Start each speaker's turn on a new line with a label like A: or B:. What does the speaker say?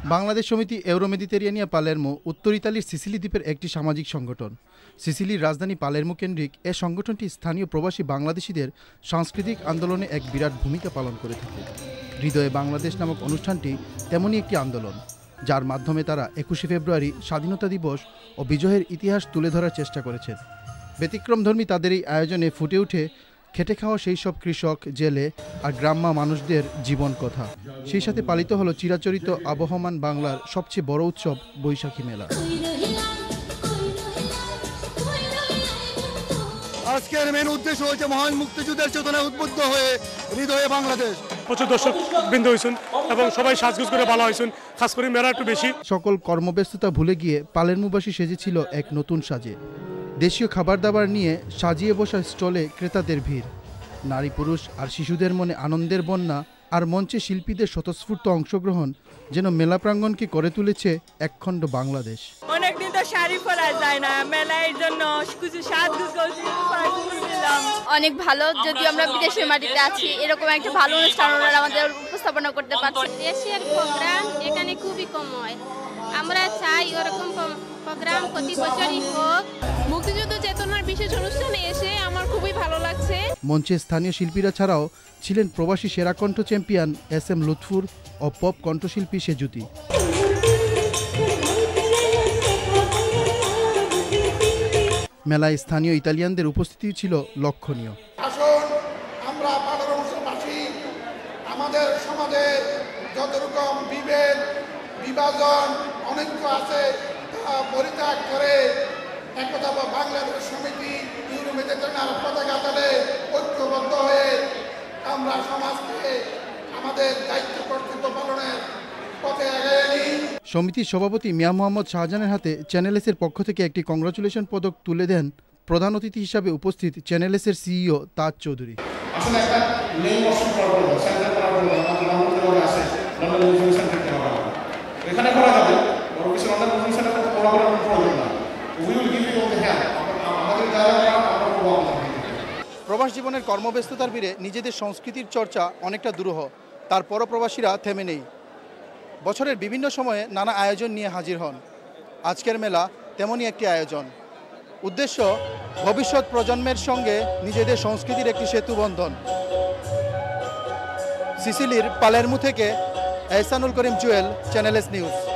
A: বাংলাদেশ সমিতি euro মেডিটেরিয়ানিয়া Palermo উত্তর ইতালির সিসিলি দ্বীপের একটি সামাজিক সংগঠন। সিসিলির রাজধানী পালেরমো কেন্দ্রিক এ সংগঠনটি স্থানীয় প্রবাসী বাংলাদেশিদের সাংস্কৃতিক আন্দোলনে এক বিরাট ভূমিকা পালন করে থাকে। হৃদয়ে বাংলাদেশ নামক অনুষ্ঠানটি তেমনই একটি আন্দোলন, যার মাধ্যমে তারা 21শে ফেব্রুয়ারি স্বাধীনতা দিবস ও বিজয়ের ইতিহাস তুলে ধরার চেষ্টা করেছেন। ব্যতিক্রমধর্মী তাদের এই আয়োজনে ফুটে ওঠে খেটে খাওয়া সেই সব কৃষক, জেলে আর গ্রাম্য মানুষদের জীবন কথা। সেই সাথে পালিত হলো চিরাচরিত আবহমান বাংলার সবচেয়ে বড় উৎসব বৈশাখী মেলা।
B: আজকের মেন উদ্দেশ্য হচ্ছে মহান মুক্তিযুদ্ধের চেতনায় উদ্বুদ্ধ হয়ে হৃদয়ে বাংলাদেশ।
C: প্রচুর দর্শক বৃন্দ হয়েছেন এবং সবাই সাজগোজ করে ভালো হয়েছেন, খাস করে মেলা একটু বেশি।
A: সকল কর্মব্যস্ততা ভুলে গিয়ে পালেরমোবাসী সেজেছিল এক নতুন সাজে। দেশীয় খাবার দাবার নিয়ে সাজিয়ে বসা স্টলে ক্রেতাদের ভিড়, নারী পুরুষ আর শিশুদের মনে আনন্দের বন্যা, আর মঞ্চে শিল্পীদের স্বতঃস্ফূর্ত অংশগ্রহণ যেন মেলা প্রাঙ্গণকে করে তুলেছে একখণ্ড বাংলাদেশ।
D: অনেকদিন তো শাড়ি পরা যায় না, মেলার জন্য কিছু সাজগোজ করছিলাম।
E: অনেক ভালো, যদিও আমরা বিদেশের মাটিতে আছি, এরকম একটা ভালো অনুষ্ঠান ওনারা আমাদের উপস্থাপনা করতে পারছে।
F: দেশের প্রোগ্রাম এখানে খুবই কম হয়, আমরা চাই ওরকম প্রোগ্রাম প্রতি বছরই হোক।
G: মুক্তিযুদ্ধ চেতনার বিশেষ অনুষ্ঠানে এসে আমার খুবই ভালো লাগছে।
A: মঞ্চে স্থানীয় শিল্পীরা ছাড়াও ছিলেন প্রবাসী সেরা কণ্ঠ চ্যাম্পিয়ন SM লুৎফুর ও পপ কণ্ঠশিল্পী সেজুতি। মেলায় স্থানীয় ইতালিয়ানদের উপস্থিতি ছিল লক্ষণীয়।
B: আসুন আমরা পালেরমোবাসী আমাদের সমাজে যত রকম বিভেদ বিভাজন অনেক আছে তা পরিত্যাগ করে একতা বাংলাদেশ সমিতি ইউরো মেডিটেরিয়ানিয়ান পতাকা তলে ঐক্যবদ্ধ হয়ে আমরা সমাজকে আমাদের দায়িত্ব কর্তব্য পালনের পথে এগিয়ে নিই।
A: সমিতির সভাপতি মিয়া মোহাম্মদ শাহজাহানের হাতে চ্যানেল এসের পক্ষ থেকে একটি কংগ্রাচুলেশন পদক তুলে দেন প্রধান অতিথি হিসাবে উপস্থিত চ্যানেল এসের CEO তাজ চৌধুরী।
H: আসলে একটা নেই অপশন করা সেন্টার করা আমাদের আছে লন্ডন মুজিব সেন্টার থেকে হবে, এখানে করা যাবে। বড় কিছু লন্ডন মুজিব সেন্টার করতে বড় বড় প্রবলেম না, we will give you the help. আমাদের যারা আমরা করব।
A: প্রবাস জীবনের কর্মব্যস্ততার ভিড়ে নিজেদের সংস্কৃতির চর্চা অনেকটা দুরূহ, তারপরও প্রবাসীরা থেমে নেই। বছরের বিভিন্ন সময়ে নানা আয়োজন নিয়ে হাজির হন। আজকের মেলা তেমনই একটি আয়োজন। উদ্দেশ্য ভবিষ্যৎ প্রজন্মের সঙ্গে নিজেদের সংস্কৃতির একটি সেতু বন্ধন। সিসিলির পালেরমো থেকে এহসানুল করিম জুয়েল, চ্যানেল এস নিউজ।